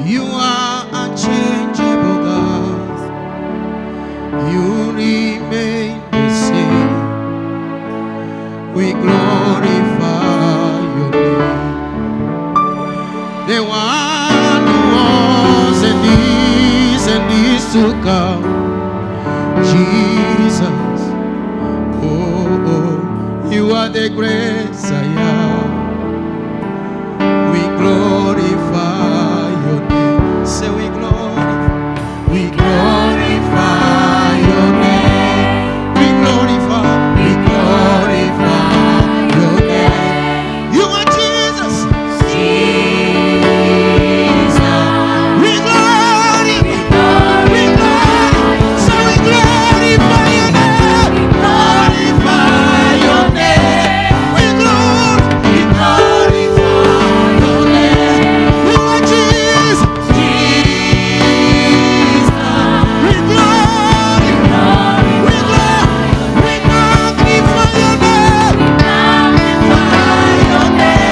You are unchangeable, God. You remain the same. We glorify your name. The one who was and is to come. Jesus, oh, you are the great Zion. We glorify your name. Say we glorify your name. We glorify your name. You are Jesus. We glorify your name. Glorify your name. We glorify your name. You are Jesus. We glorify your name.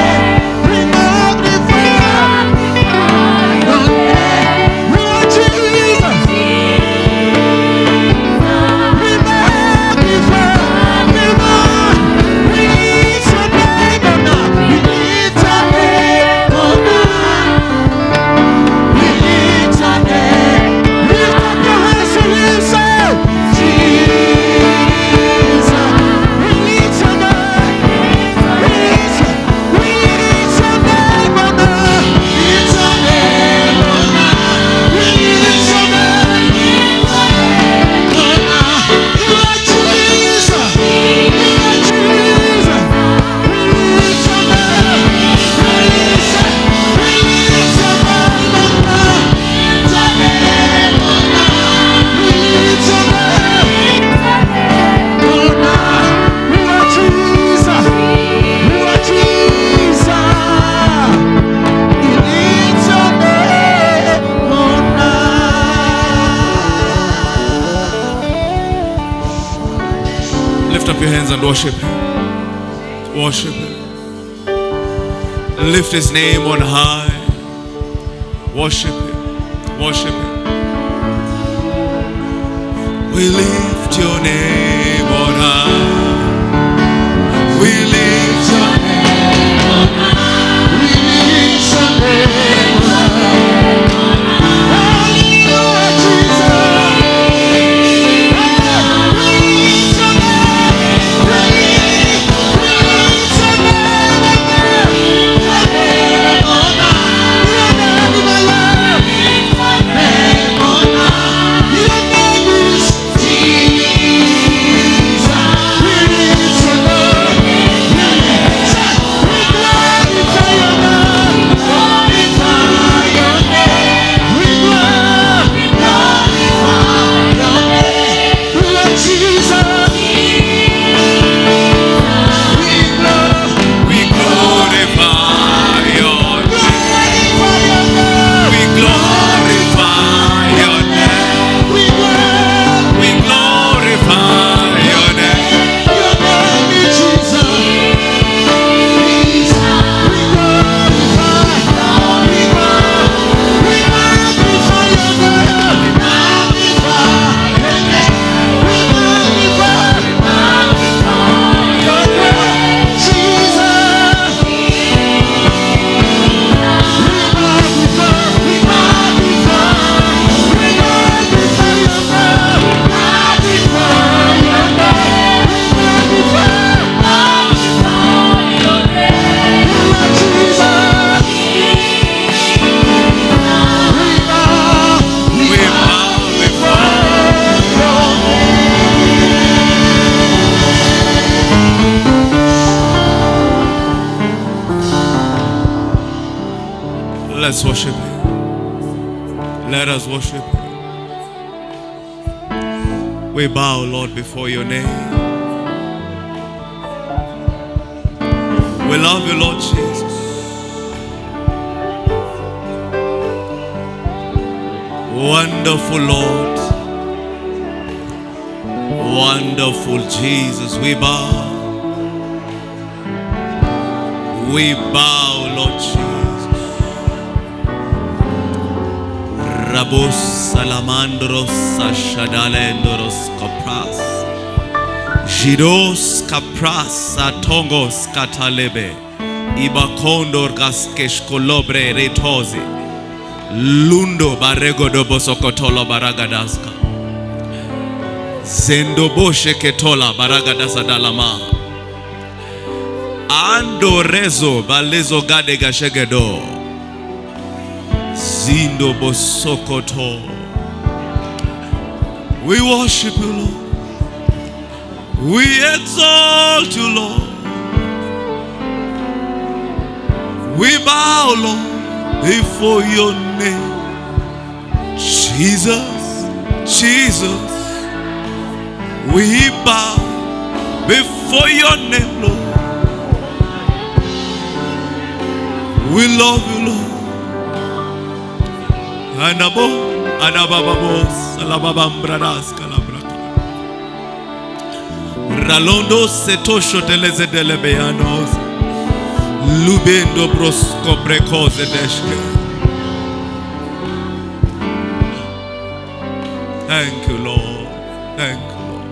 We magnify your name. You are Jesus. We magnify, we lift your name on high. We lift your name on high. We lift your name. Lift up your hands and lift, say, Jesus. We lift your name. We lift your name on high. Lift your name on high. We lift your name on high. You are Jesus. You are Jesus. We lift your name. We lift your name on high. Lift your name on high. We lift your name on high. You are Jesus. You are Jesus. We lift your name on high. Lift up your hands and worship Him. Worship Him. Lift His name on high. Worship Him. Worship Him. We lift your name on high. We lift your name on high. We lift your name on high. Hallelujah, Jesus. We lift your name. We lift your name on high. Your name on high. Your name is my love. Name on high. Your name is Jesus. We lift your name. We glorify your name. Glorify your name. We glorify your name. Lord Jesus. We glorify your name. glorify your name. We glorify your name. We We glorify your name. your name is Jesus. We magnify your name. We magnify your name. We magnify your name, Jesus. We magnify your name. We magnify your name. Lord Jesus. We magnify. Let's worship Him. Let us worship Him. We bow, Lord, before your name. We love you, Lord Jesus. Wonderful Lord. Wonderful Jesus. We bow. We bow, Lord Jesus. Radabos salamandros ashadalendros kapras. Jidos kapras atongos katalebe. Ibakondor gaskesh kolobre retozi. Lundo barego dobo sokotolo baragadaska. Zendo boshe ketola baragadasa dalama. Ando rezo balezo gade gashegedo. Zindo bosokoto. We worship you, Lord. We exalt you, Lord. We bow, Lord, before your name. Jesus, Jesus. We bow before your name, Lord. We love you, Lord. Anabo, anabababos, alababambradas, calabrata. Ralondo setosho teleze delebeanos. Lubendo brosco precoze deshke. Thank you, Lord. Thank you, Lord.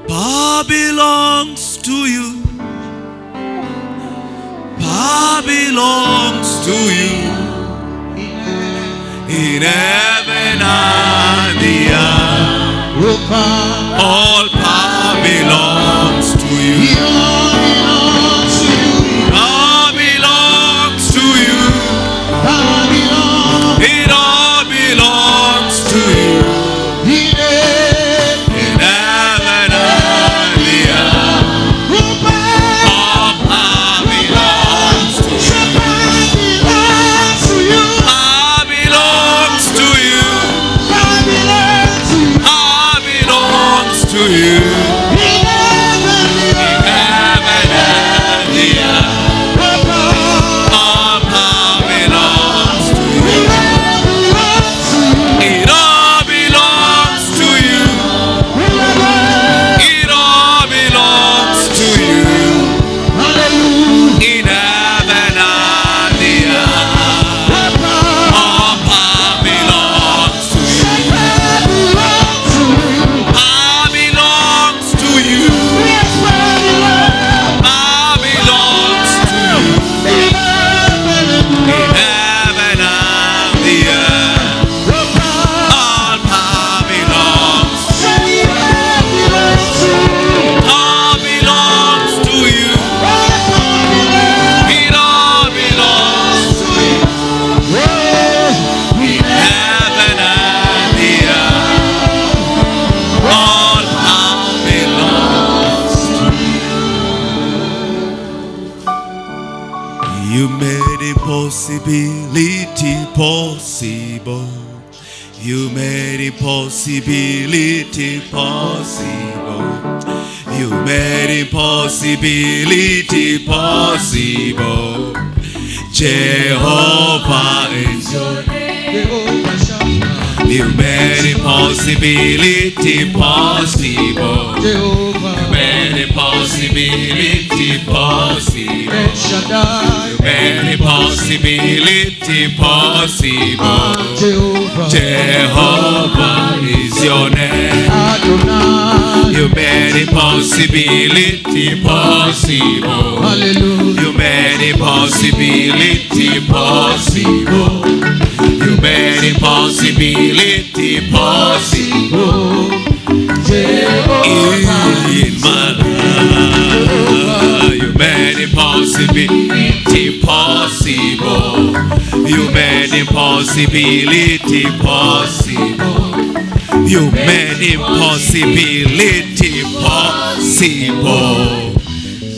Power belongs to you. Power belongs to you. In heaven and the earth. All power belongs to you. Power belongs to you. It all belongs to you. In heaven and the earth. All power belongs to you. Power belongs to you. Power belongs to you. You made impossibility possible. You made impossibility possible. You made impossibility possible. Jehovah is your name. You made impossibility possible. You made impossibility possible. You made impossibility possible. Jehovah is your name. You made impossibility possible. You made impossibility possible. You made impossibility possible. In my life, you made impossibility possible. You made impossibility possible. You made impossibility possible.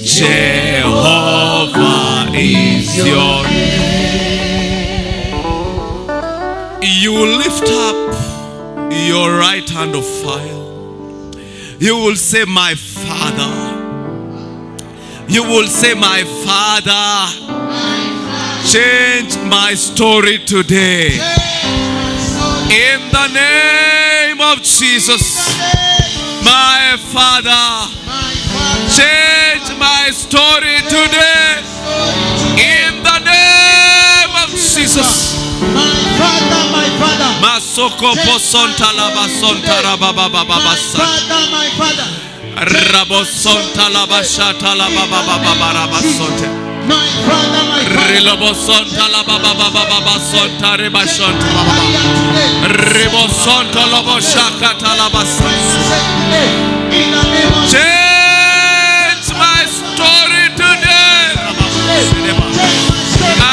Jehovah is your name. You will lift up your right hand of fire. You will say, my Father. You will say, my Father, change my story today. In the name of Jesus, my Father, change my story today. In the name of Jesus. Rabosoko posonta labasonta rababababasa. My Father. Rabosonta labashata labababababasote. My Father, my Father. Rilobosonta labababababasonta rebashonta bababa. Ribosonta laboshakata labasonta. In the name of Change my story today.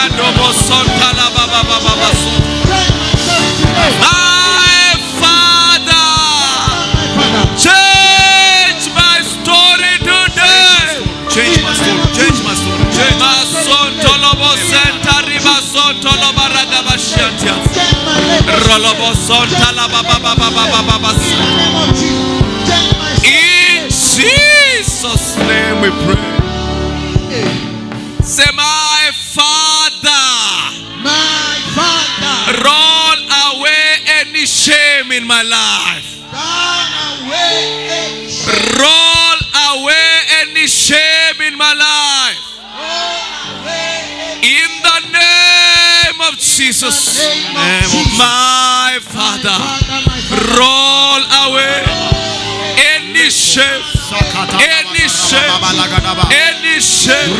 Adobosonta lababababasonta. My Father, change my story today. Change my story. Change my story. Change my Masonto lobo senta riba sonto loba ragabashantia. Rolobosonta labababababababas. In Jesus' name we pray. Say, my Father, My Father, roll away any shame in my life. run away, Roll away any shame in my life. In the name of Jesus. My Father, roll away any shame. Any shame. Any shame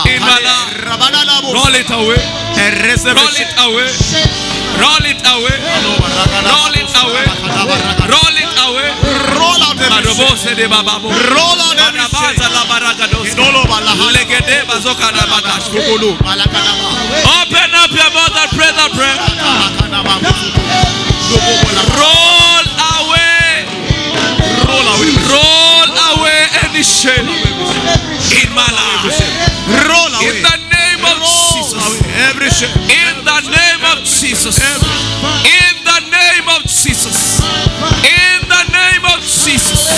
in my life. Roll it away. Roll it away. Roll it away. Roll it away. Roll it away. Roll out every Madobose de bababo. Roll out every Madabaza la baragados. Legede bazoka na bagash. Open up your mouth and pray that prayer. Roll away. Roll away any shame in my life. Roll away. In the name of Jesus. Every shame. In the name of Jesus. In the name of Jesus. In the name of Jesus.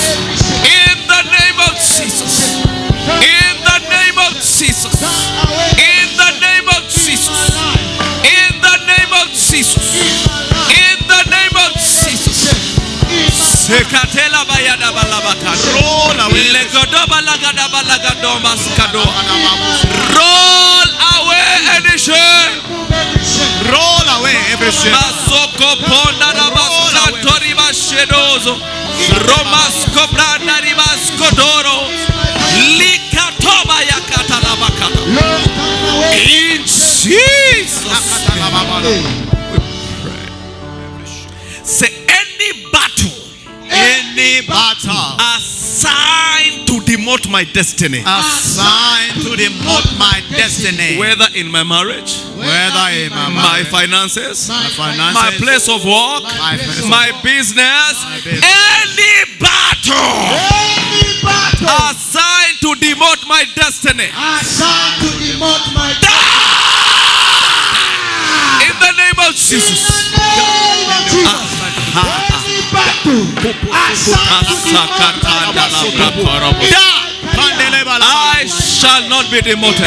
In the name of Jesus. In the name of Jesus. In the name of Jesus. In the name of Jesus. In the name of Jesus. Sekatela bayada balabakado. Roll away. Legodoba lagada balagadomba skado. Roll away any shame. Roll away every shame. Masoko ponda da basantori bashedozo. Romasko branda rimaskodoro. Likatoba yakata labakata. In Jesus' name. Say any battle. Any battle Assigned to demote my destiny. assigned to demote my destiny, Whether in my marriage, whether in my my finances, finances, my place of work, my place of my business, any battle Any battle assigned to demote my destiny. assigned to demote my In the name of Jesus. Any battle assigned to demote my destiny. I shall not be demoted.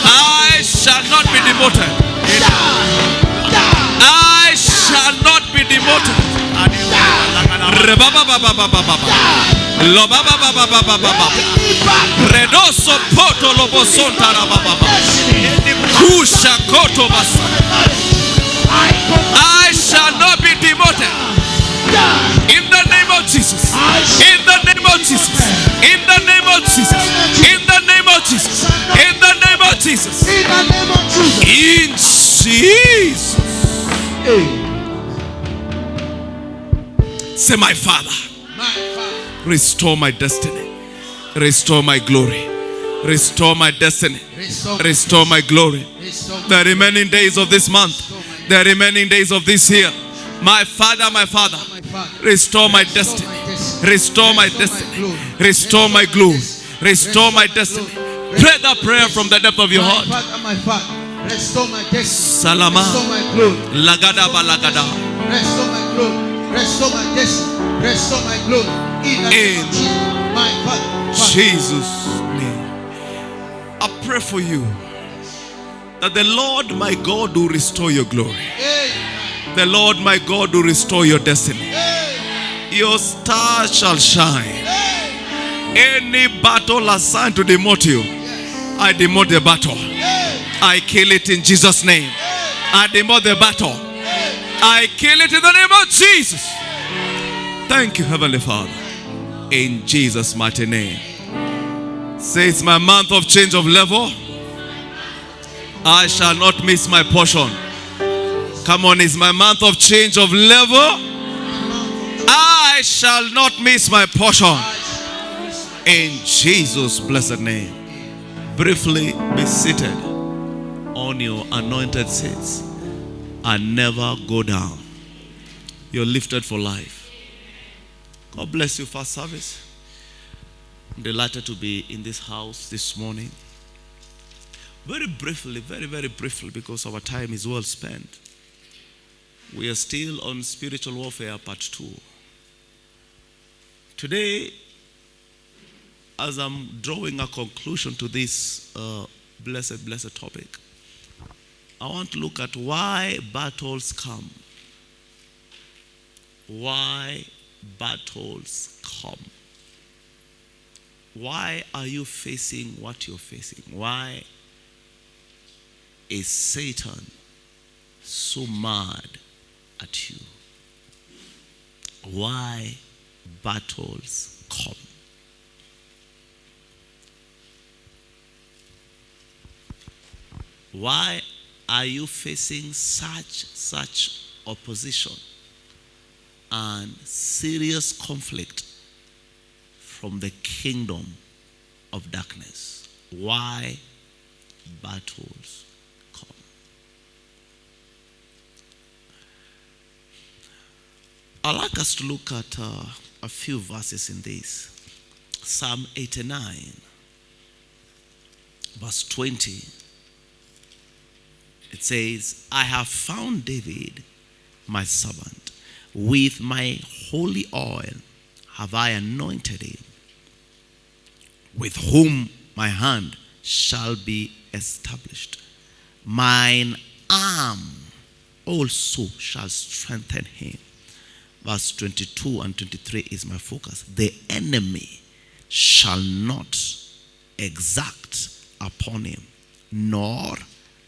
I shall not be demoted. I shall not be demoted. Redoso poto lobosonta rababa. Kusha koto basa. I shall not be demoted. In the name of Jesus. In the name of Jesus. In the name of Jesus. In the name of Jesus. In the name of Jesus. In the name of Jesus. In Jesus. Say, my Father, My Father, restore my destiny. Restore my glory. Restore my destiny. Restore my glory. The remaining days of this month. The remaining days of this year. My Father, restore my destiny. Restore my destiny. Restore my glory. Restore my destiny. Pray that prayer from the depth of your heart. My Father, restore my destiny. Salama. Restore my glory. Lagada balagada. Restore my glory. Restore my destiny. Restore my glory. In the name of Jesus. My Father. Jesus' name. I pray for you that the Lord my God will restore your glory. The Lord my God will restore your destiny. Your star shall shine. Any battle assigned to demote you, I demote the battle. I kill it in Jesus' name. I demote the battle. I kill it in the name of Jesus. Thank you, Heavenly Father. In Jesus' mighty name. Say, it's my month of change of level. I shall not miss my portion. Come on, it's my month of change of level. I shall not miss my portion. In Jesus' blessed name. Briefly be seated on your anointed seats and never go down. You're lifted for life. God bless you, first service. I'm delighted to be in this house this morning. Very briefly, very briefly, because our time is well spent. We are still on spiritual warfare part 2. Today, as I'm drawing a conclusion to this blessed topic, I want to look at why battles come. Why battles come. Why are you facing what you're facing? Why is Satan so mad at you? Why battles come? Why are you facing such opposition and serious conflict from the kingdom of darkness? Why battles come? I'd like us to look at a few verses in this. Psalm 89, verse 20. It says, I have found David, my servant. With my holy oil have I anointed him, with whom my hand shall be established. Mine arm also shall strengthen him. Verse 22 and 23 is my focus. The enemy shall not exact upon him, nor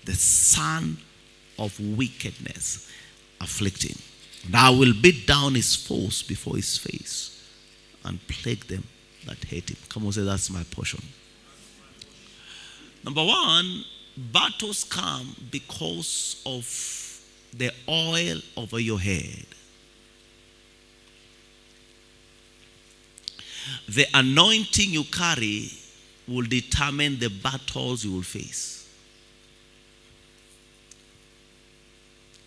the son of wickedness afflict him. And I will beat down his foes before his face and plague them that hate him. Come on, say, that's my portion. Number one, battles come because of the oil over your head. The anointing you carry will determine the battles you will face.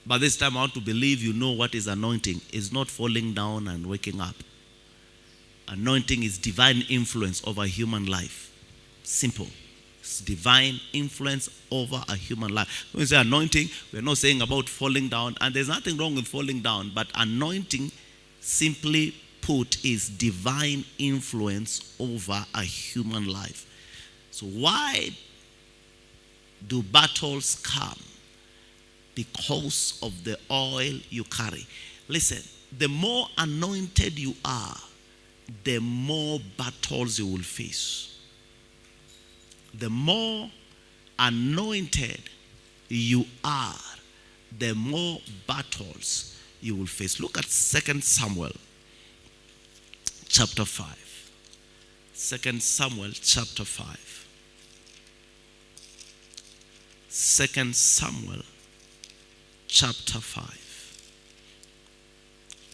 But this time I want to believe you know what is anointing. It's not falling down and waking up. Anointing is divine influence over human life. Simple. It's divine influence over a human life. When we say anointing, we're not saying about falling down. And there's nothing wrong with falling down. But anointing, simply put, is divine influence over a human life. So why do battles come? Because of the oil you carry. Listen, the more anointed you are, the more battles you will face. The more anointed you are, the more battles you will face. Look at 2 Samuel chapter 5. 2 Samuel chapter 5. 2 Samuel chapter 5,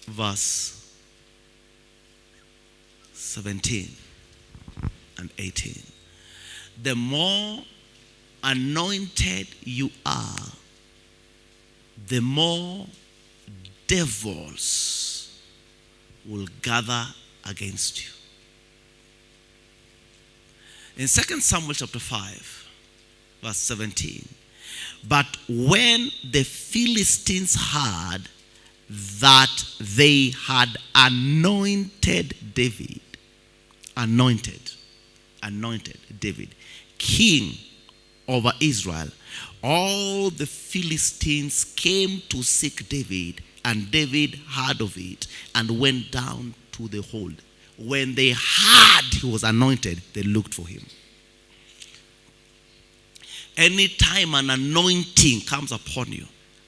verse 17 and 18. The more anointed you are, the more devils will gather against you. In 2 Samuel chapter 5, verse 17, but when the Philistines heard that they had anointed David, anointed David, king over Israel, all the Philistines came to seek David, and David heard of it and went down to the hold. When they heard he was anointed, they looked for him. Anytime an anointing comes upon you,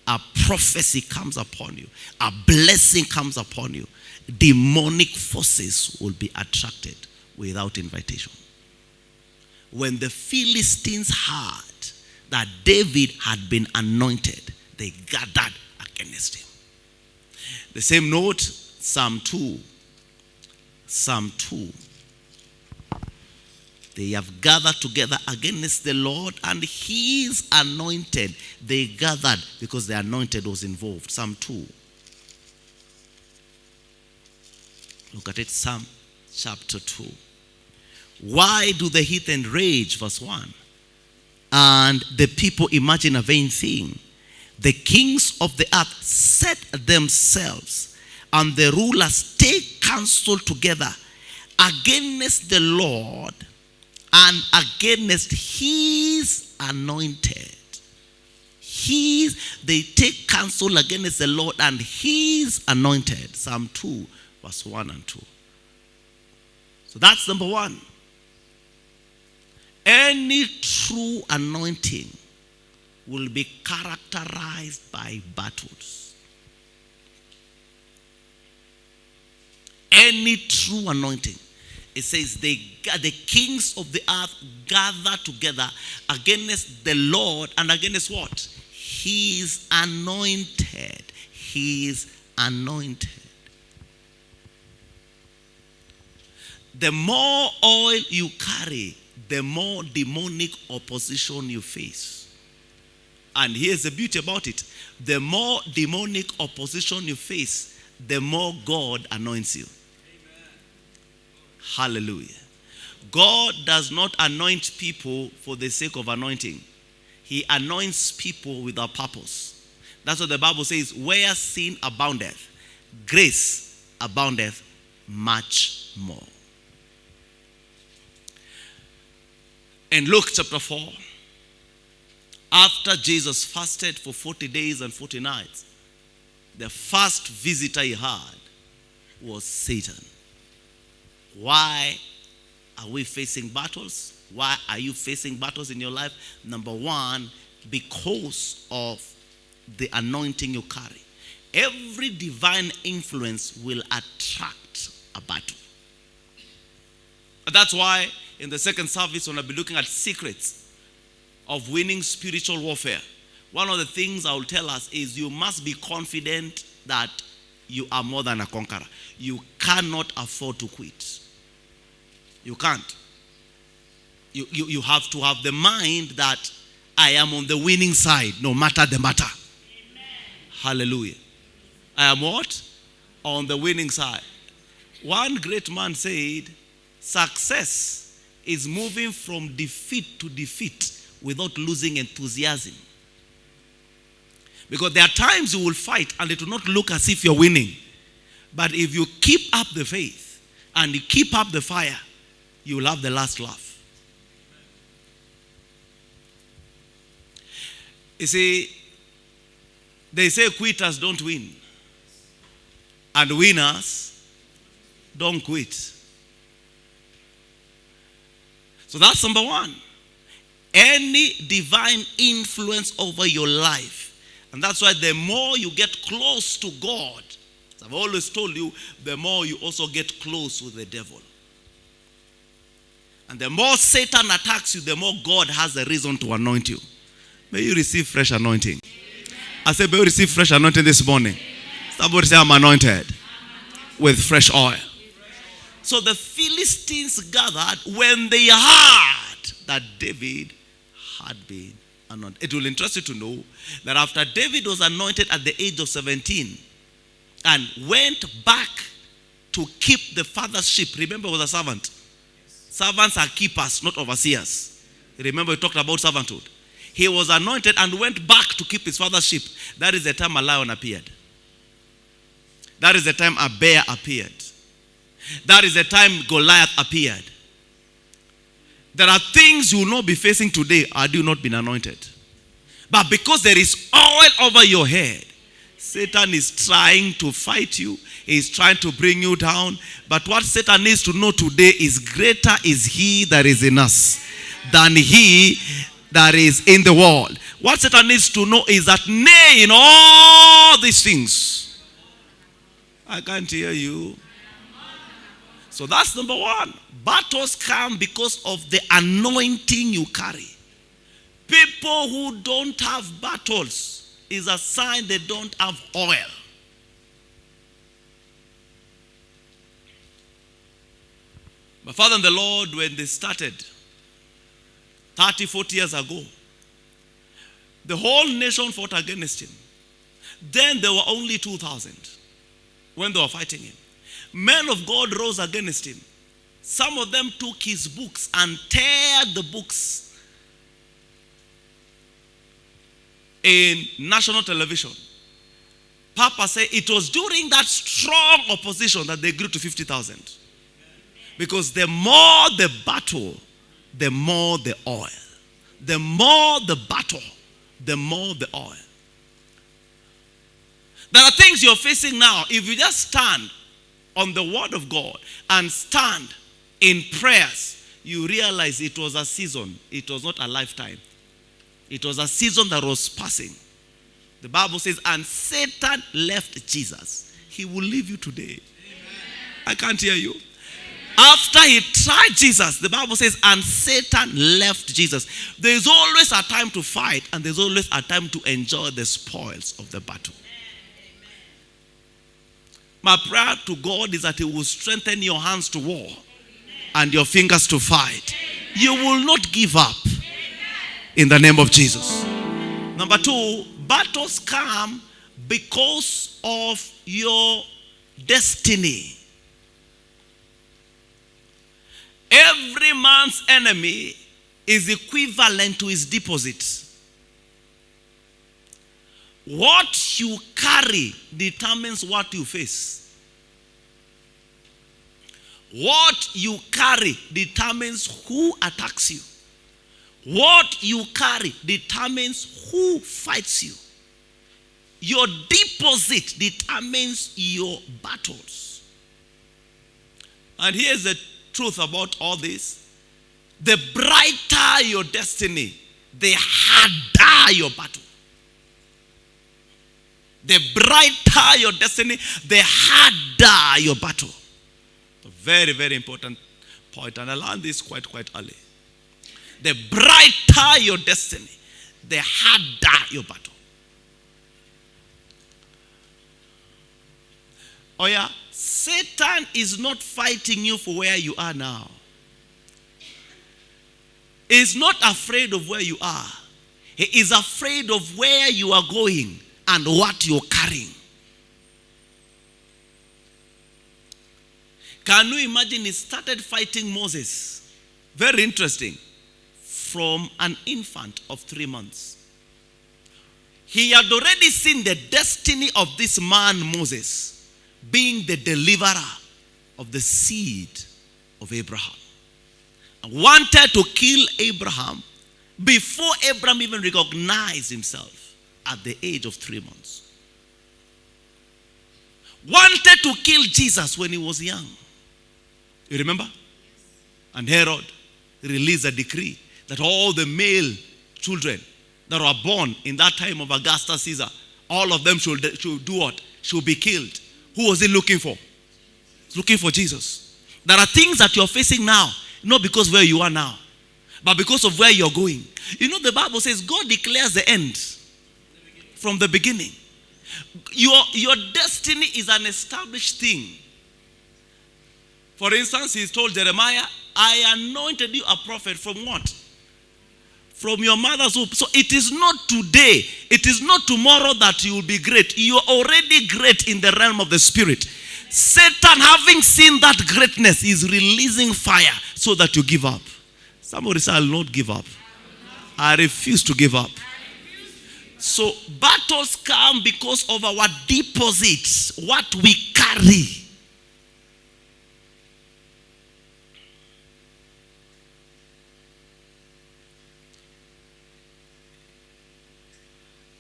a prophecy comes upon you, a blessing comes upon you, demonic forces will be attracted without invitation. When the Philistines heard that David had been anointed, they gathered against him. The same note, Psalm 2. Psalm 2. They have gathered together against the Lord and his anointed. They gathered because the anointed was involved. Psalm 2. Look at it, Psalm chapter 2. Why do the heathen rage? Verse 1. And the people imagine a vain thing. The kings of the earth set themselves, and the rulers take counsel together against the Lord and against his anointed. They take counsel against the Lord and his anointed. Psalm 2, verse 1 and 2. So that's number one. Any true anointing will be characterized by battles. Any true anointing. It says the kings of the earth gather together against the Lord and against what? His anointed. His anointed. The more oil you carry, the more demonic opposition you face. And here's the beauty about it. The more demonic opposition you face, the more God anoints you. Hallelujah. God does not anoint people for the sake of anointing. He anoints people with a purpose. That's what the Bible says. Where sin aboundeth, grace aboundeth much more. In Luke chapter 4, after Jesus fasted for 40 days and 40 nights, the first visitor he had was Satan. Why are we facing battles? Why are you facing battles in your life? Number one, because of the anointing you carry. Every divine influence will attract a battle. That's why in the second service, when I'll be looking at secrets of winning spiritual warfare, one of the things I will tell us is you must be confident that you are more than a conqueror. You cannot afford to quit. You can't. You have to have the mind that I am on the winning side, no matter the matter. Amen. Hallelujah. I am what? On the winning side. One great man said, success is moving from defeat to defeat without losing enthusiasm. Because there are times you will fight and it will not look as if you're winning. But if you keep up the faith and you keep up the fire, you will have the last laugh. You see, they say quitters don't win. And winners don't quit. So that's number one. Any divine influence over your life. And that's why the more you get close to God, as I've always told you, the more you also get close with the devil. And the more Satan attacks you, the more God has a reason to anoint you. May you receive fresh anointing. Amen. I said, may you receive fresh anointing this morning. Amen. Somebody say, I'm anointed with fresh oil. So the Philistines gathered when they heard that David had been anointed. It will interest you to know that after David was anointed at the age of 17 and went back to keep the father's sheep. Remember, he was a servant. Servants are keepers, not overseers. Remember, we talked about servanthood. He was anointed and went back to keep his father's sheep. That is the time a lion appeared. That is the time a bear appeared. That is the time Goliath appeared. There are things you will not be facing today had you not been anointed. But because there is oil over your head, Satan is trying to fight you. He's trying to bring you down. But what Satan needs to know today is greater is he that is in us than he that is in the world. What Satan needs to know is that nay in all these things. I can't hear you. So that's number one. Battles come because of the anointing you carry. People who don't have battles is a sign they don't have oil. My father and the Lord, when they started 30, 40 years ago, the whole nation fought against him. Then there were only 2,000 when they were fighting him. Men of God rose against him. Some of them took his books and tear the books in national television. Papa said it was during that strong opposition that they grew to 50,000. Because the more the battle, the more the oil. The more the battle, the more the oil. There are things you're facing now. If you just stand on the word of God and stand in prayers, you realize it was a season. It was not a lifetime. It was a season that was passing. The Bible says, and Satan left Jesus. He will leave you today. Amen. I can't hear you. After he tried Jesus, the Bible says, and Satan left Jesus. There is always a time to fight, and there's always a time to enjoy the spoils of the battle. My prayer to God is that he will strengthen your hands to war and your fingers to fight. You will not give up in the name of Jesus. Number two, battles come because of your destiny. Every man's enemy is equivalent to his deposit. What you carry determines what you face. What you carry determines who attacks you. What you carry determines who fights you. Your deposit determines your battles. And here's the truth about all this. The brighter your destiny, the harder your battle. The brighter your destiny, the harder your battle. A very, very important point, and I learned this quite early. The brighter your destiny, the harder your battle. Oh yeah, Satan is not fighting you for where you are now. He's not afraid of where you are. He is afraid of where you are going and what you're carrying. Can you imagine he started fighting Moses? Very interesting. From an infant of 3 months. He had already seen the destiny of this man Moses being the deliverer of the seed of Abraham. And wanted to kill Abraham before Abraham even recognized himself at the age of 3 months. Wanted to kill Jesus when he was young. You remember? And Herod released a decree that all the male children that were born in that time of Augustus Caesar, all of them should do what? Should be killed. Who was he looking for? Looking for Jesus. There are things that you're facing now, not because where you are now, but because of where you're going. You know, the Bible says God declares the end from the beginning. Your destiny is an established thing. For instance, he told Jeremiah, I anointed you a prophet from what? From your mother's womb. So it is not today, it is not tomorrow that you will be great. You are already great in the realm of the spirit. Satan, having seen that greatness, is releasing fire so that you give up. Somebody say, I will not give up. I refuse to give up. So battles come because of our deposits, what we carry.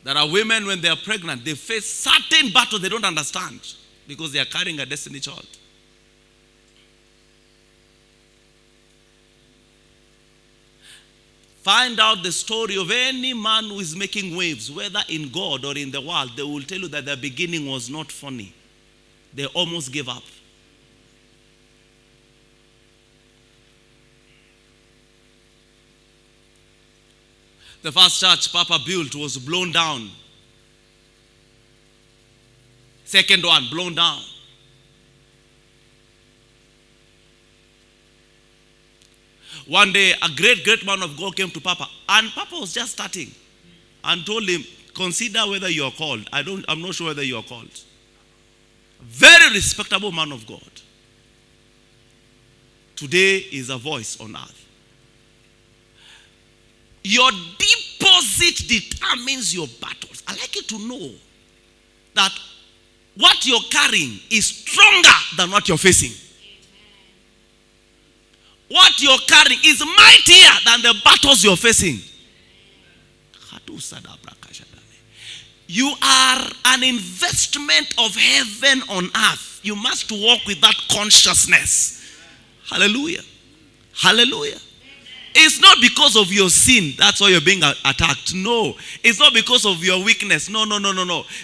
There are women, when they are pregnant, they face certain battles they don't understand because they are carrying a destiny child. Find out the story of any man who is making waves, whether in God or in the world. They will tell you that the beginning was not funny. They almost gave up. The first church Papa built was blown down. Second one, blown down. One day, a great man of God came to Papa, and Papa was just starting, and told him, consider whether you are called. I'm not sure whether you are called. Very respectable man of God. Today is a voice on earth. Your deposit determines your battles. I like you to know that what you're carrying is stronger than what you're facing. What you're carrying is mightier than the battles you're facing. You are an investment of heaven on earth. You must walk with that consciousness. Hallelujah. Hallelujah. It's not because of your sin that's why you're being attacked. No. It's not because of your weakness. No.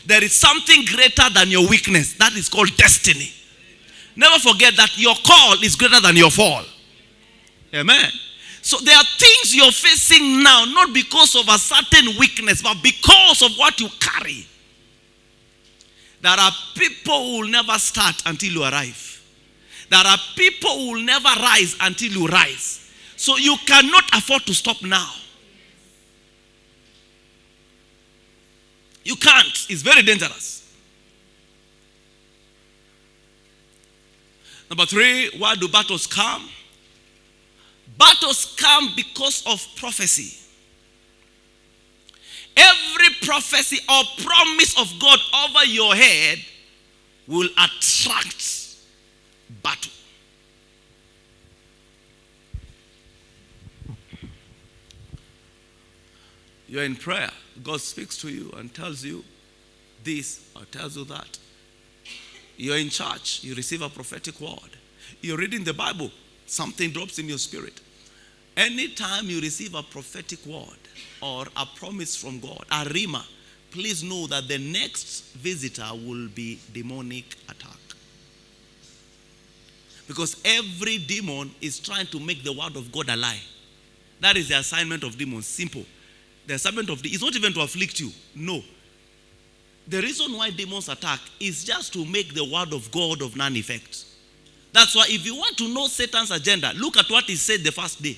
There is something greater than your weakness. That is called destiny. Never forget that your call is greater than your fall. Amen. So there are things you're facing now, not because of a certain weakness, but because of what you carry. There are people who will never start until you arrive. There are people who will never rise until you rise. So you cannot afford to stop now. You can't. It's very dangerous. Number 3, why do battles come? Battles come because of prophecy. Every prophecy or promise of God over your head will attract battle. You're in prayer. God speaks to you and tells you this or tells you that. You're in church. You receive a prophetic word. You're reading the Bible. Something drops in your spirit. Anytime you receive a prophetic word or a promise from God, a rhema, please know that the next visitor will be demonic attack. Because every demon is trying to make the word of God a lie. That is the assignment of demons. Simple. The assignment of is not even to afflict you. No. The reason why demons attack is just to make the word of God of none effect. That's why if you want to know Satan's agenda, look at what he said the first day.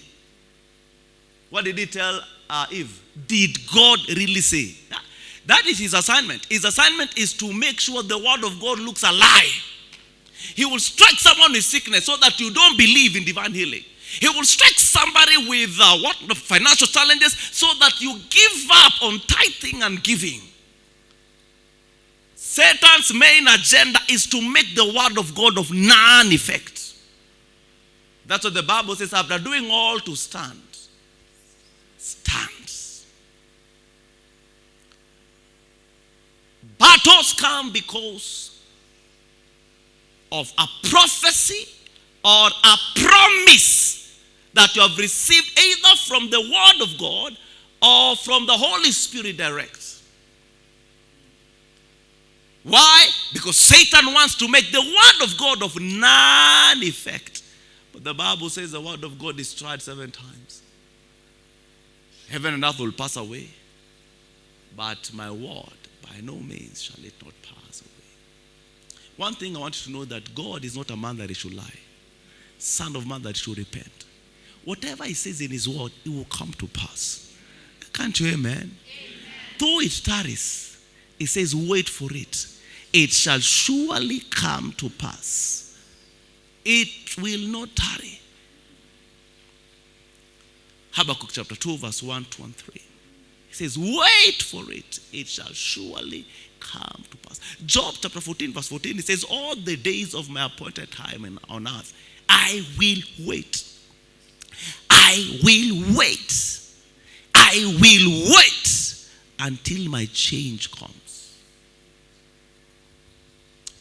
What did he tell Eve? Did God really say? That is his assignment. His assignment is to make sure the word of God looks a lie. He will strike someone with sickness so that you don't believe in divine healing. He will strike somebody with financial challenges so that you give up on tithing and giving. Satan's main agenda is to make the word of God of none effect. That's what the Bible says, after doing all to stand. Stands. Battles come because of a prophecy or a promise that you have received either from the word of God or from the Holy Spirit direct. Why? Because Satan wants to make the word of God of none effect. But the Bible says the word of God is tried 7 times. Heaven and earth will pass away, but my word by no means shall it not pass away. One thing I want you to know, that God is not a man that he should lie. Son of man that he should repent. Whatever he says in his word, it will come to pass. Can't you, amen? Though it tarries, it says wait for it. It shall surely come to pass. It will not tarry. Habakkuk chapter 2 verse 1, 2 and 3. It says wait for it. It shall surely come to pass. Job chapter 14 verse 14. It says all the days of my appointed time on earth, I will wait. I will wait. I will wait until my change comes.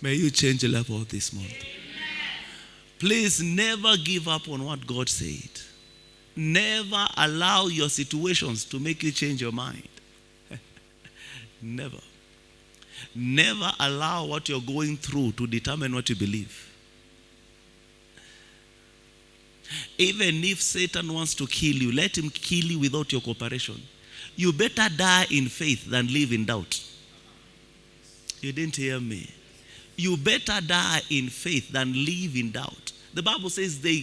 May you change your level this month. Please never give up on what God said. Never allow your situations to make you change your mind. Never. Never allow what you're going through to determine what you believe. Even if Satan wants to kill you, let him kill you without your cooperation. You better die in faith than live in doubt. You didn't hear me. You better die in faith than live in doubt. The Bible says they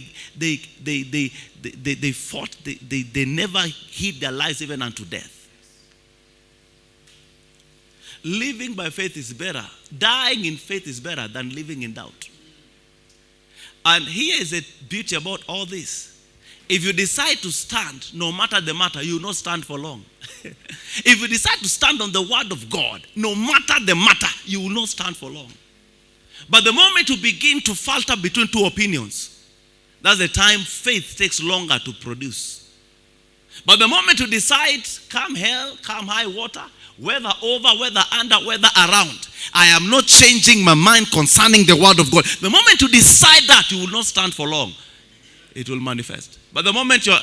fought, they never hid their lives even unto death. Living by faith is better. Dying in faith is better than living in doubt. And here is the beauty about all this. If you decide to stand, no matter the matter, you will not stand for long. If you decide to stand on the word of God, no matter the matter, you will not stand for long. But the moment you begin to falter between two opinions, that's the time faith takes longer to produce. But the moment you decide, come hell, come high water, whether over, whether under, whether around, I am not changing my mind concerning the word of God. The moment you decide that, you will not stand for long. It will manifest. But the moment you're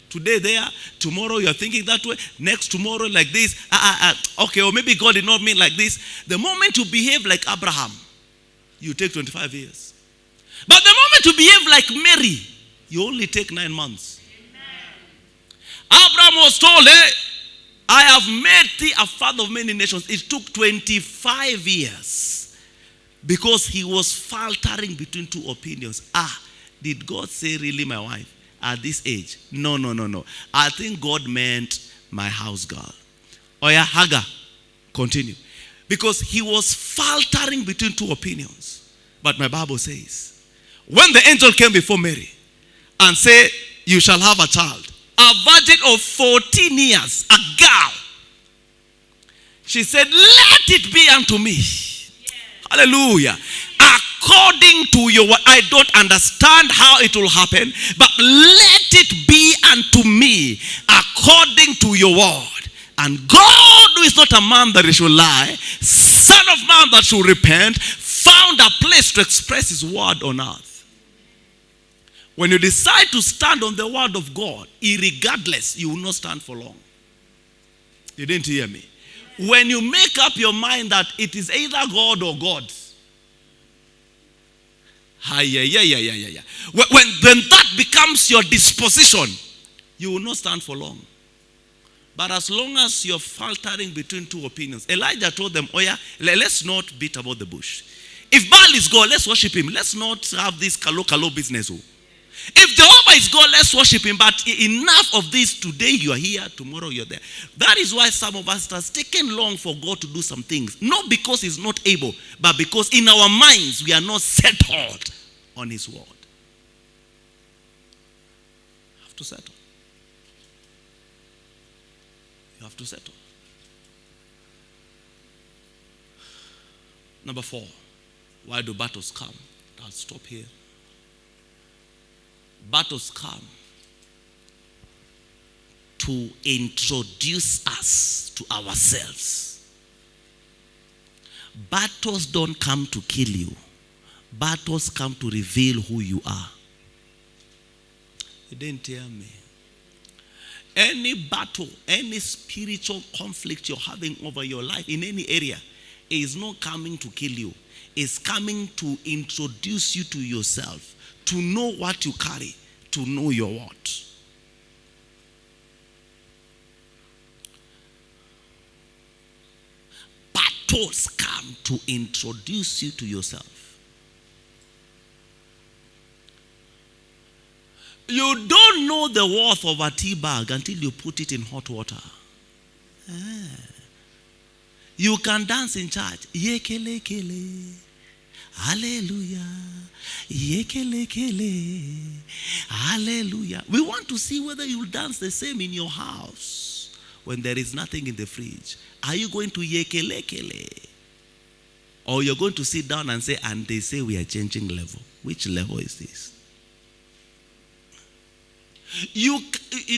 today there, tomorrow you're thinking that way, next tomorrow like this, okay, or maybe God did not mean like this. The moment you behave like Abraham, you take 25 years. But the moment you behave like Mary, you only take 9 months. Abraham was told, hey, I have made thee a father of many nations. It took 25 years because he was faltering between two opinions. Did God say really my wife at this age? No. I think God meant my house girl. Oh yeah, Hagar. Continue. Because he was faltering between two opinions. But my Bible says, when the angel came before Mary and said, you shall have a child, a virgin of 14 years, a girl, she said, let it be unto me. Yes. Hallelujah. According to your word. I don't understand how it will happen, but let it be unto me according to your word. And God, who is not a man that he should lie, son of man that should repent, found a place to express his word on earth. When you decide to stand on the word of God, irregardless, you will not stand for long. You didn't hear me. When you make up your mind that it is either God or God, when that becomes your disposition, you will not stand for long. But as long as you're faltering between two opinions, Elijah told them, oh yeah, let's not beat about the bush. If Baal is God, let's worship him. Let's not have this kalo business. If Jehovah is God, let's worship him. But enough of this. Today you are here, tomorrow you're there. That is why some of us, it has taken long for God to do some things. Not because he's not able, but because in our minds we are not settled on his word. You have to settle. You have to settle. Number 4. Why do battles come? I'll stop here. Battles come to introduce us to ourselves. Battles don't come to kill you. Battles come to reveal who you are. You didn't hear me. Any battle, any spiritual conflict you're having over your life in any area is not coming to kill you. It's coming to introduce you to yourself, to know what you carry, to know your what. Battles come to introduce you to yourself. You don't know the worth of a tea bag until you put it in hot water. You can dance in church. Yekele kele. Hallelujah. Yekele kele. Hallelujah. We want to see whether you will dance the same in your house when there is nothing in the fridge. Are you going to yekele kele? Or you're going to sit down and say, and they say we are changing level. Which level is this? You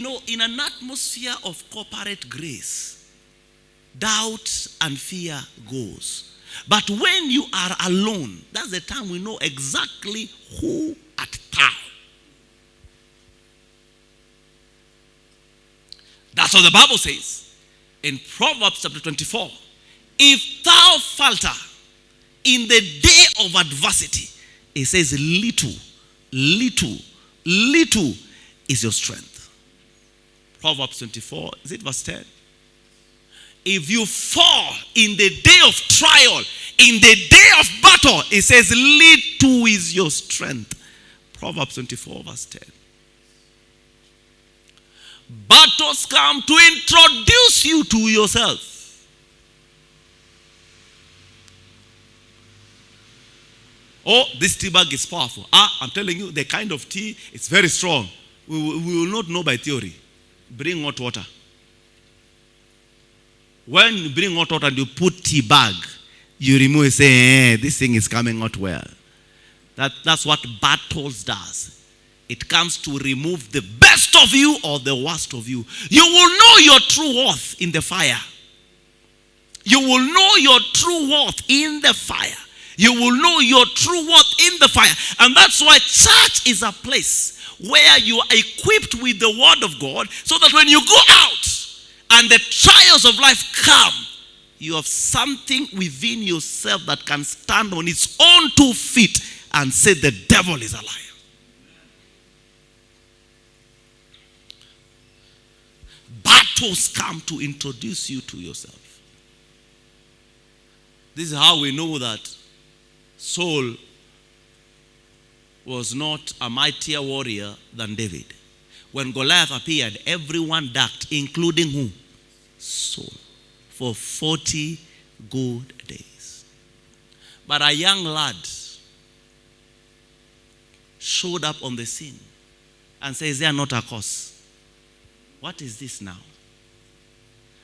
know, in an atmosphere of corporate grace, doubt and fear goes. But when you are alone, that's the time we know exactly who at town. That's what the Bible says in Proverbs chapter 24. If thou falter in the day of adversity, it says little is your strength. Proverbs 24, is it verse 10? If you fall in the day of trial, in the day of battle, it says little is your strength. Proverbs 24 verse 10. Battles come to introduce you to yourself. Oh, this tea bag is powerful. I'm telling you, the kind of tea, it's very strong. We will not know by theory. Bring hot water. When you bring hot water and you put tea bag, you remove and say, this thing is coming out well. That's what battles does. It comes to remove the best of you or the worst of you. You will know your true worth in the fire. You will know your true worth in the fire. You will know your true worth in the fire. And that's why church is a place where you are equipped with the word of God, so that when you go out and the trials of life come, you have something within yourself that can stand on its own 2 feet and say the devil is a liar. Battles come to introduce you to yourself. This is how we know that Saul was not a mightier warrior than David. When Goliath appeared, everyone ducked, including who? Saul. For 40 good days. But a young lad showed up on the scene and says, they are not a cause. What is this now?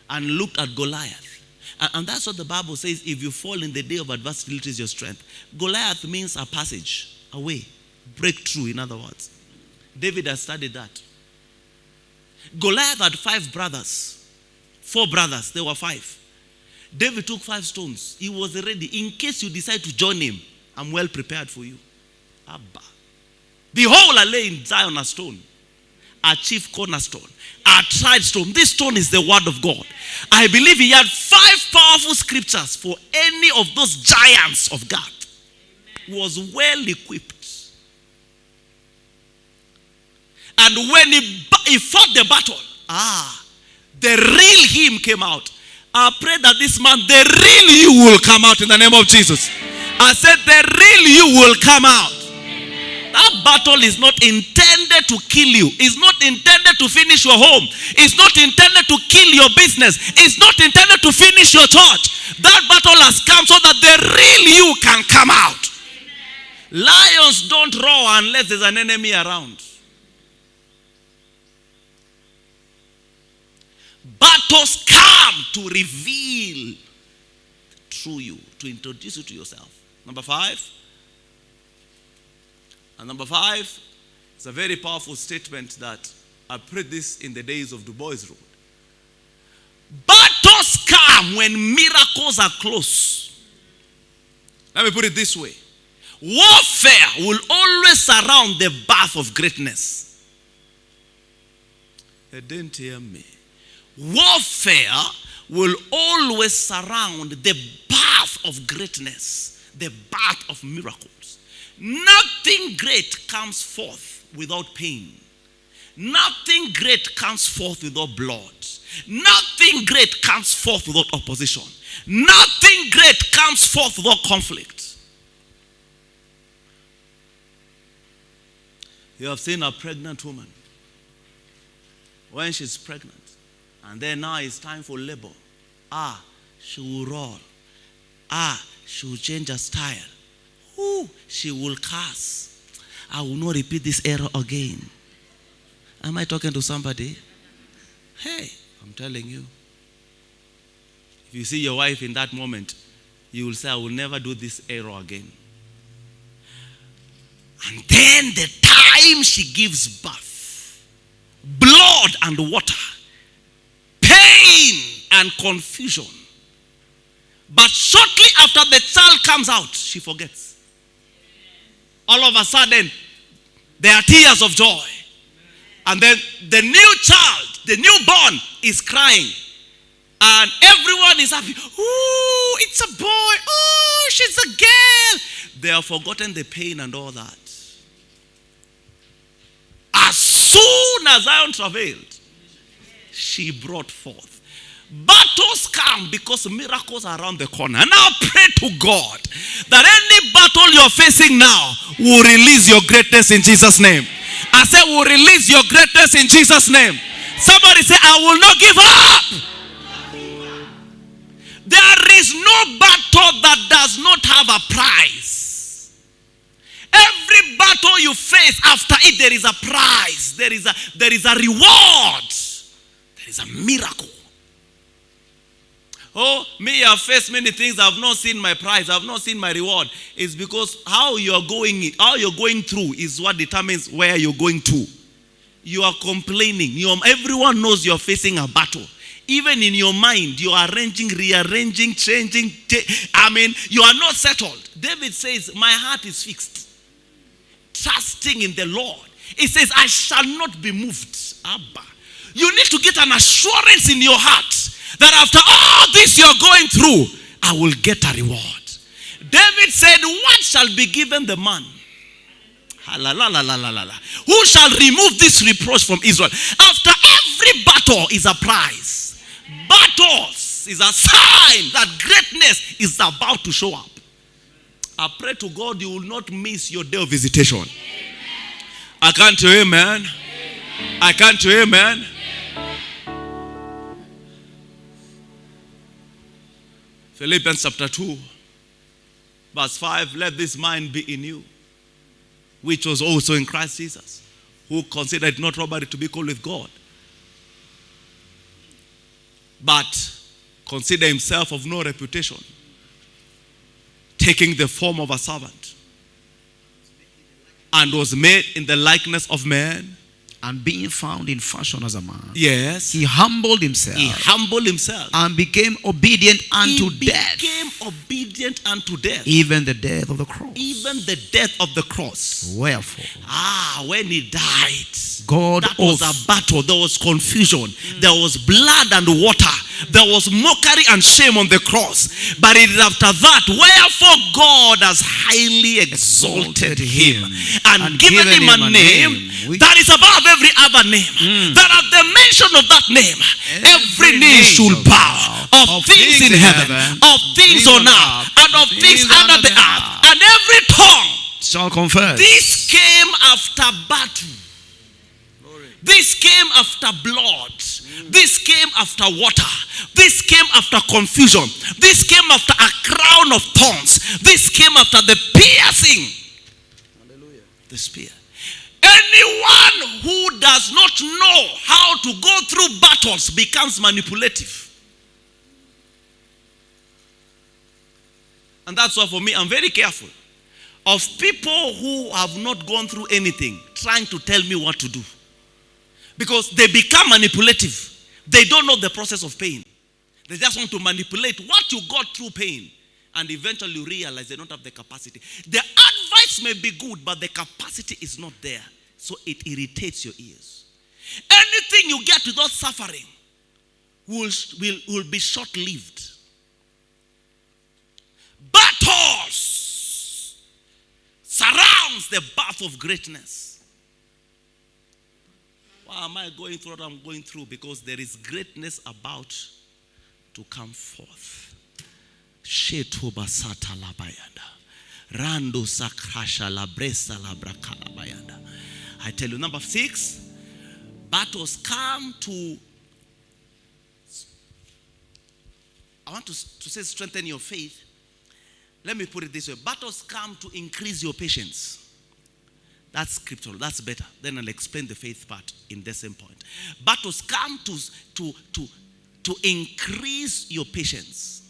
And looked at Goliath. And that's what the Bible says, if you fall in the day of adversity, it is your strength. Goliath means a passage, a way, breakthrough, in other words. David has studied that. Goliath had 5 brothers, 4 brothers, there were 5. David took 5 stones. He was ready. In case you decide to join him, I'm well prepared for you. Abba. Behold, I lay in Zion a stone, a chief cornerstone, a tried stone. This stone is the word of God. I believe he had 5 powerful scriptures for any of those giants of God. He was well equipped. And when he fought the battle, the real him came out. I pray that this man, the real you will come out in the name of Jesus. I said the real you will come out. That battle is not intended to kill you. It's not intended to finish your home. It's not intended to kill your business. It's not intended to finish your church. That battle has come so that the real you can come out. Lions don't roar unless there's an enemy around. Battles come to reveal through you, to introduce you to yourself. Number 5. And number 5, it's a very powerful statement that I prayed this in the days of Du Bois Road. Battles come when miracles are close. Let me put it this way. Warfare will always surround the birth of greatness. They didn't hear me. Warfare will always surround the birth of greatness, the birth of miracles. Nothing great comes forth without pain. Nothing great comes forth without blood. Nothing great comes forth without opposition. Nothing great comes forth without conflict. You have seen a pregnant woman. When she's pregnant, and then now it's time for labor. She will roll. She will change her style. She will curse. I will not repeat this error again. Am I talking to somebody? Hey, I'm telling you. If you see your wife in that moment, you will say, I will never do this error again. And then the time she gives birth, blood and water, pain and confusion. But shortly after the child comes out, she forgets. All of a sudden, there are tears of joy. And then the new child the newborn is crying. And everyone is happy. Ooh, it's a boy. Oh, she's a girl. They have forgotten the pain and all that. As soon as Zion travailed, she brought forth. Battles come because miracles are around the corner. And now pray to God that any battle you're facing now will release your greatness in Jesus' name. I said, will release your greatness in Jesus' name. Somebody say, I will not give up. There is no battle that does not have a prize. Every battle you face, after it there is a prize. There is a reward. There is a miracle. Oh, me, I have faced many things. I have not seen my prize. I have not seen my reward. It's because how you're going through is what determines where you're going to. You are complaining. Everyone knows you're facing a battle. Even in your mind, you are arranging, rearranging, changing. You are not settled. David says, my heart is fixed. Trusting in the Lord. It says, I shall not be moved. Abba. You need to get an assurance in your heart that after all this you're going through, I will get a reward. David said, what shall be given the man? Who shall remove this reproach from Israel? After every battle is a prize. Battles is a sign that greatness is about to show up. I pray to God you will not miss your day of visitation. I can't hear amen. I can't hear amen. Philippians chapter 2, verse 5, let this mind be in you, which was also in Christ Jesus, who considered it not robbery to be equal with God, but considered himself of no reputation, taking the form of a servant, and was made in the likeness of man. And being found in fashion as a man, yes, he humbled himself. He humbled himself and became obedient unto death. He became obedient unto death. Even the death of the cross. Even the death of the cross. Wherefore, when he died, God that was a battle. There was confusion. There was blood and water. There was mockery and shame on the cross. But it is after that, wherefore God has highly exalted him and given him a name that is above every other name. That at the mention of that name, every knee should bow, of things in heaven, of things on earth, and of things under the earth, and every tongue shall confess. This came after battle. This came after blood. This came after water. This came after confusion. This came after a crown of thorns. This came after the piercing. Hallelujah. The spear. Anyone who does not know how to go through battles becomes manipulative. And that's why for me, I'm very careful of people who have not gone through anything trying to tell me what to do. Because they become manipulative. They don't know the process of pain. They just want to manipulate what you got through pain. And eventually you realize they don't have the capacity. The advice may be good, but the capacity is not there. So it irritates your ears. Anything you get without suffering will be short-lived. Battles surrounds the path of greatness. Why am I going through what I'm going through? Because there is greatness about to come forth. Shetuba satalabayanda. Rando sakrasha labresa labrakalabayanda. I tell you, number 6, battles come to, I want to say strengthen your faith. Let me put it this way. Battles come to increase your patience. That's scriptural. That's better. Then I'll explain the faith part in the same point. Battles come to increase your patience.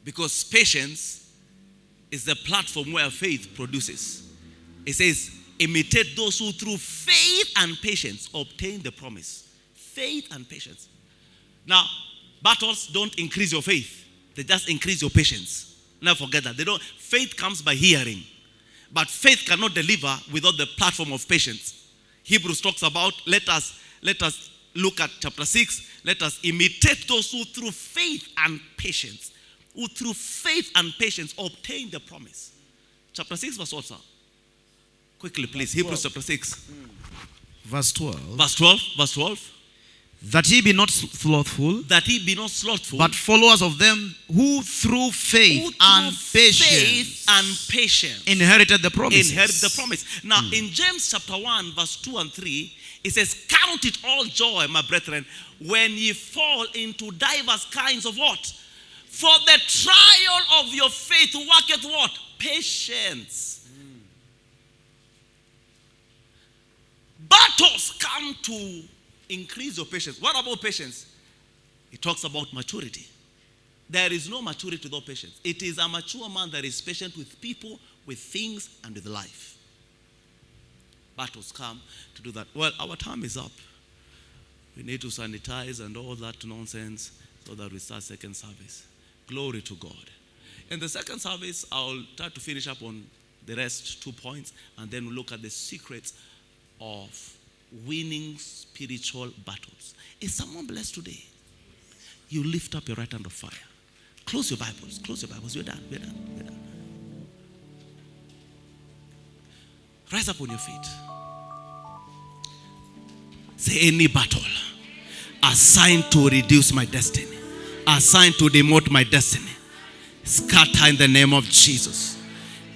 Because patience is the platform where faith produces. It says, imitate those who through faith and patience obtain the promise. Faith and patience. Now, battles don't increase your faith. They just increase your patience. Never forget that. Faith comes by hearing. But faith cannot deliver without the platform of patience. Hebrews talks about let us let us look at chapter 6. Let us imitate those who through faith and patience, obtain the promise. Chapter 6, verse what, sir? Quickly, please. Hebrews chapter 6. Verse 12. Verse 12. Verse 12. That ye be not slothful, That he be not slothful, but followers of them who through faith who through and patience faith and patience inherited the promises. inherit the promise. Now, in James chapter 1, verse 2 and 3, it says, count it all joy, my brethren, when ye fall into divers kinds of what? For the trial of your faith worketh what? Patience. Battles come to increase your patience. What about patience? It talks about maturity. There is no maturity without patience. It is a mature man that is patient with people, with things, and with life. Battles come to do that. Well, our time is up. We need to sanitize and all that nonsense so that we start second service. Glory to God. In the second service, I'll try to finish up on the rest 2 points, and then we'll look at the secrets of winning spiritual battles. Is someone blessed today? You lift up your right hand of fire. Close your Bibles. Close your Bibles. We're done. We're done. We're done. Rise up on your feet. Say, any battle assigned to reduce my destiny, assigned to demote my destiny, scatter in the name of Jesus.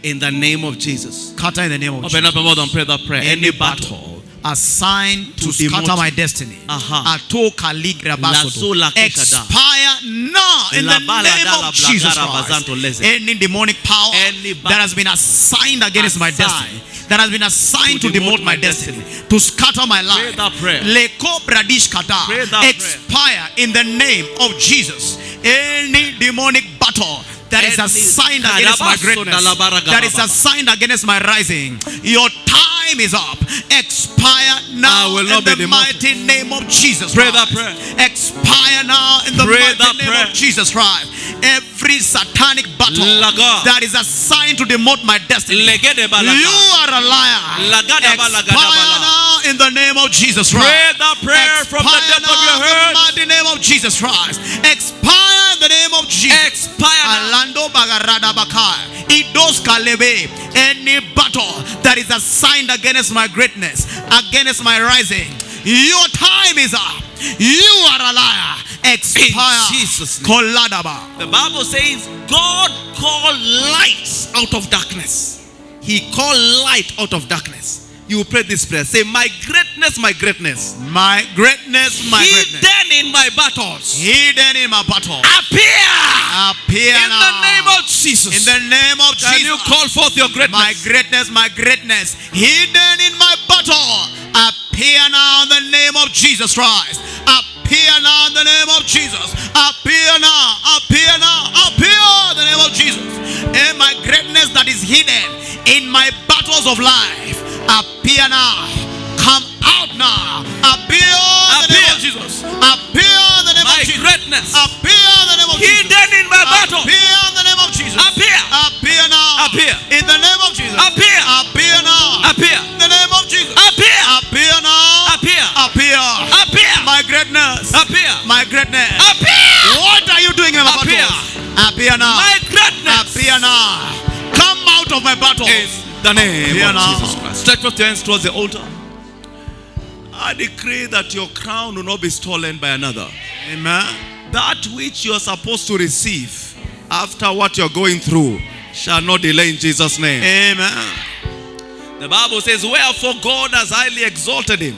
In the name of Jesus. Scatter in the name of Open up your mouth and pray that prayer. Any battle assigned to scatter my destiny, Atoka ligra basoto, expire now in the name of Jesus Christ. Any demonic power that has been assigned against my destiny, that has been assigned to demote my destiny, to scatter my life, Leko bradish kata, expire in the name of Jesus. Any demonic battle that is assigned against my greatness, that is assigned against my rising, your time is up. Expire now in the mighty name of Jesus Christ. Pray that prayer. Expire now in the mighty name of Jesus Christ. Every satanic battle that is assigned to demote my destiny, you are a liar. Expire now in the name of Jesus Christ. Pray that prayer from the depth of your heart. In the mighty name of Jesus Christ. Expire in the name of Jesus. Expire. Alando bagarada bakaya. Idos kalebe. Any battle that is assigned against my greatness, against my rising, your time is up. You are a liar. Expire. In Jesus' name. Koladaba. The Bible says God called light out of darkness. He called light out of darkness. You pray this prayer. Say, my greatness, my greatness. My greatness, my greatness. Hidden in my battles. Hidden in my battle. Appear. Appear in now. the name of Jesus. In the name of Jesus. Can you call forth your greatness? My greatness, my greatness. Hidden in my battle. Appear now in the name of Jesus Christ. Appear now in the name of Jesus. Appear now. Appear now. Appear in the name of Jesus. And my greatness that is hidden in my battles of life. Appear now. Come out now. Appear in the name of Jesus. Appear in the name of Jesus. My greatness. Appear in the name of Jesus. Hidden in my battle. Appear in the name of Jesus. Appear. Appear now. Appear. In the name of Jesus. Appear. Appear now. Appear. In the name of Jesus. Appear. Appear now. Appear. Appear. Appear. My greatness. Appear. My greatness. Appear. What are you doing in my Appear. battles? Appear now. My greatness. Appear now. Come out of my battles. In the name Appear of now. Jesus Christ. Stretch forth your hands towards the altar. I decree that your crown will not be stolen by another. Amen. That which you are supposed to receive after what you're going through shall not delay in Jesus' name. Amen. The Bible says, wherefore God has highly exalted him.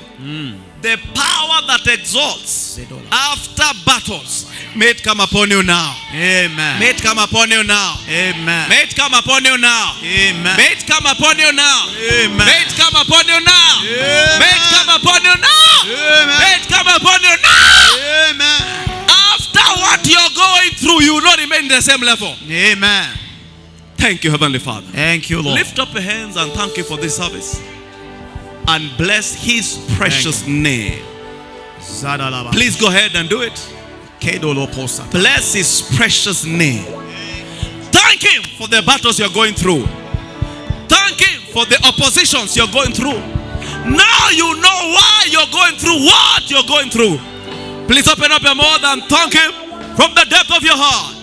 The power that exalts after battles, may it come upon you now. Amen. May it come upon you now. Amen. May it come upon you now. Amen. May it come upon you now. Amen. May it come upon you now. Amen. May it come upon you now. Amen. May it come upon you now. Amen. After what you're going through, you will not remain in the same level. Amen. Thank you, Heavenly Father. Thank you, Lord. Lift up your hands and thank you for this service. And bless his precious name. Zadalaba. Please go ahead and do it. Kedolo posa. Bless his precious name. Thank him for the battles you're going through. Thank him for the oppositions you're going through. Now you know why you're going through what you're going through. Please open up your mouth and thank Him from the depth of your heart.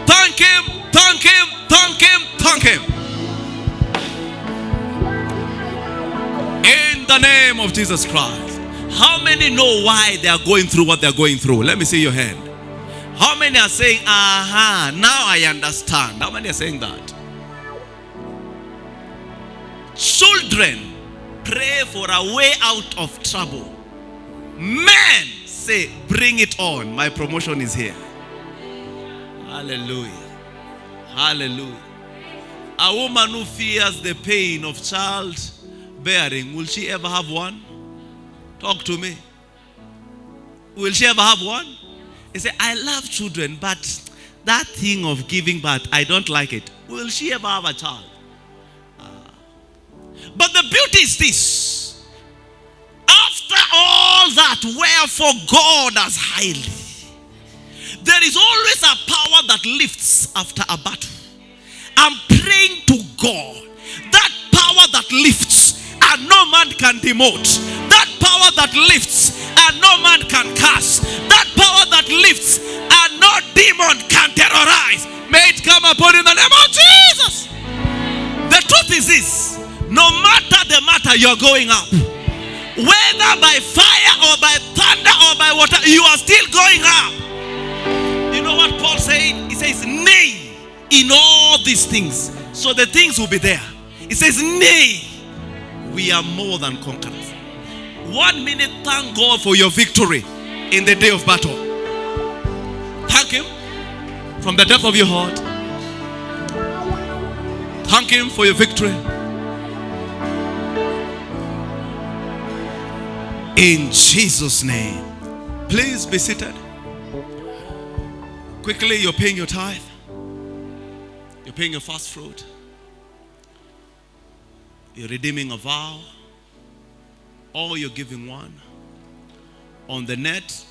Thank Him, thank Him, thank Him, thank Him. In the name of Jesus Christ. How many know why they are going through what they are going through? Let me see your hand. How many are saying, aha, now I understand? How many are saying that? Children pray for a way out of trouble. Men say, bring it on. My promotion is here. Hallelujah. Hallelujah. A woman who fears the pain of childbearing, will she ever have one? Talk to me. Will she ever have one? He said, I love children, but that thing of giving birth, I don't like it. Will she ever have a child? But the beauty is this. After all that, wherefore God has highly. There is always a power that lifts after a battle. I'm praying to God. That power that lifts and no man can demote. That power that lifts and no man can cast. That power that lifts and no demon can terrorize. May it come upon in the name of Jesus. The truth is this. No matter the matter, you're going up. Whether by fire or by thunder or by water, you are still going up. You know what Paul said? He says, nay, in all these things. So the things will be there. He says, nay, we are more than conquerors. 1 minute, thank God for your victory in the day of battle. Thank Him from the depth of your heart. Thank Him for your victory. In Jesus' name. Please be seated. Quickly, you're paying your tithe. You're paying your first fruit. You're redeeming a vow. Or you're giving one. On the net,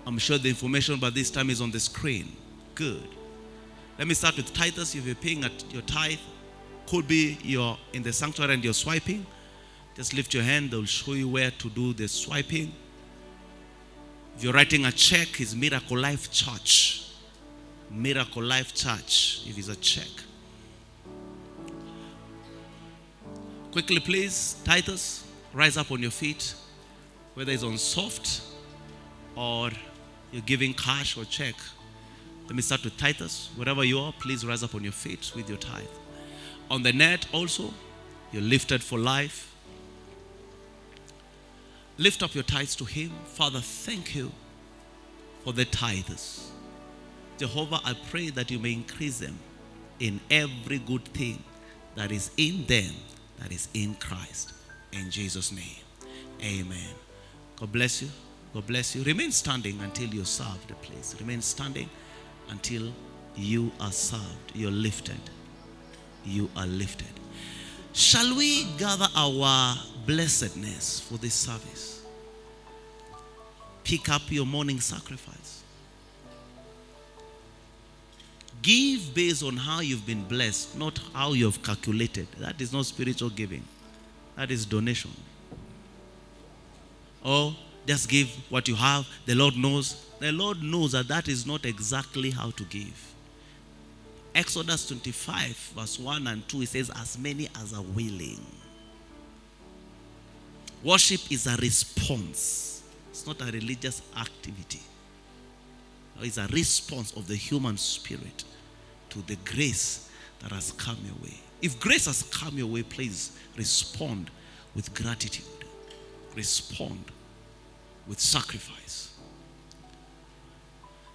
I'm sure the information by this time is on the screen. Good. Let me start with tithers. If you're paying at your tithe, could be you're in the sanctuary and you're swiping. Just lift your hand. They'll show you where to do the swiping. If you're writing a check, it's Miracle Life Church. Miracle Life Church, if it's a check. Quickly, please, tithers, rise up on your feet. Whether it's on soft or you're giving cash or check. Let me start with tithers. Wherever you are, please rise up on your feet with your tithe. On the net also, you're lifted for life. Lift up your tithes to Him. Father, thank you for the tithers. Jehovah, I pray that you may increase them in every good thing that is in them, that is in Christ. In Jesus' name, amen. God bless you. God bless you. Remain standing until you're served, please. Remain standing until you are served. You're lifted. You are lifted. Shall we gather our blessedness for this service? Pick up your morning sacrifice. Give based on how you've been blessed, not how you've calculated. That is not spiritual giving. That is donation. Or just give what you have. The Lord knows. The Lord knows that that is not exactly how to give. Exodus 25 verse 1 and 2, it says, as many as are willing. Worship is a response. It's not a religious activity. It's a response of the human spirit to the grace that has come your way. If grace has come your way, please respond with gratitude. Respond with sacrifice.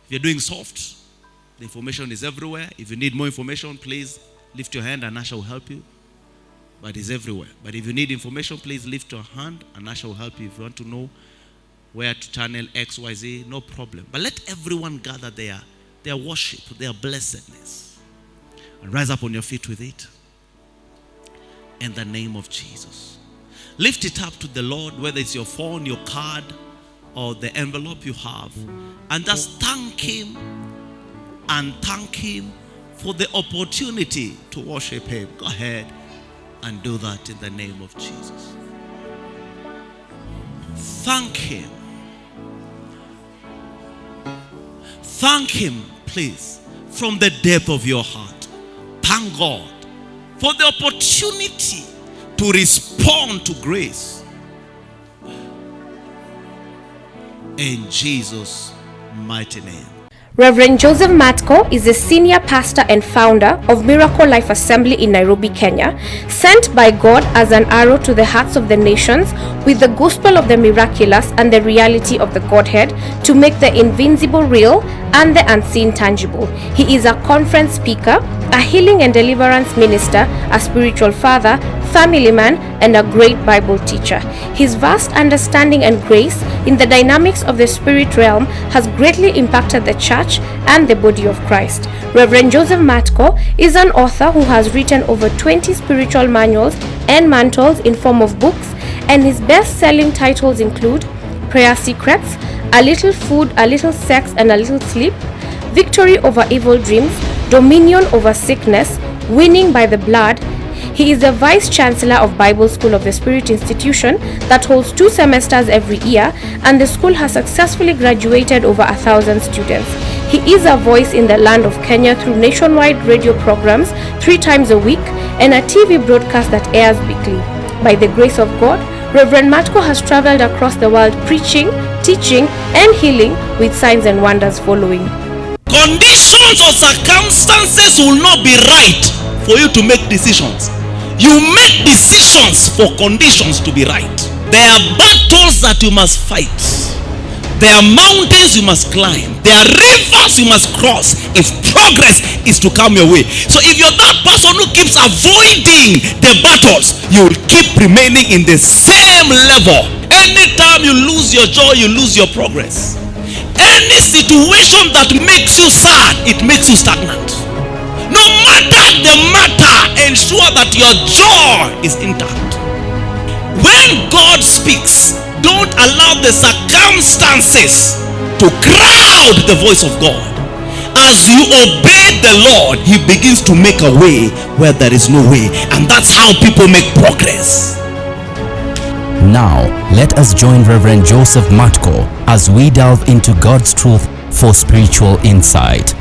If you're doing soft, the information is everywhere. If you need more information, please lift your hand and Asha will help you. But it's everywhere. But if you need information, please lift your hand and Asha will help you. If you want to know where to channel XYZ, no problem. But let everyone gather their worship, their blessedness. And rise up on your feet with it. In the name of Jesus. Lift it up to the Lord, whether it's your phone, your card, or the envelope you have. And just thank Him. And thank Him for the opportunity to worship Him. Go ahead And do that in the name of Jesus. Thank Him. Thank Him, please, from the depth of your heart. Thank God for the opportunity to respond to grace. In Jesus' mighty name. Reverend Joseph Matko is a senior pastor and founder of Miracle Life Assembly in Nairobi, Kenya, sent by God as an arrow to the hearts of the nations with the gospel of the miraculous and the reality of the Godhead to make the invincible real and the unseen tangible. He is a conference speaker, a healing and deliverance minister, a spiritual father, family man, and a great Bible teacher. His vast understanding and grace in the dynamics of the spirit realm has greatly impacted the church and the body of Christ. Reverend Joseph Matko is an author who has written over 20 spiritual manuals and mantles in form of books, and his best-selling titles include Prayer Secrets, A Little Food, A Little Sex, and A Little Sleep, Victory Over Evil Dreams, Dominion Over Sickness, Winning by the Blood. He is the Vice Chancellor of Bible School of the Spirit Institution that holds 2 semesters every year, and the school has successfully graduated over 1,000 students. He is a voice in the land of Kenya through nationwide radio programs 3 times a week and a TV broadcast that airs weekly. By the grace of God, Reverend Matko has traveled across the world preaching, teaching, and healing with signs and wonders following. Conditions or circumstances will not be right for you to make decisions. You make decisions for conditions to be right. There are battles that you must fight. There are mountains you must climb. There are rivers you must cross if progress is to come your way. So if you're that person who keeps avoiding the battles, you will keep remaining in the same level. Anytime you lose your joy, you lose your progress. Any situation that makes you sad, it makes you stagnant. No matter the matter, ensure that your joy is intact. When God speaks, don't allow the circumstances to crowd the voice of God. As you obey the Lord, He begins to make a way where there is no way. And that's how people make progress. Now, let us join Reverend Joseph Matko as we delve into God's truth for spiritual insight.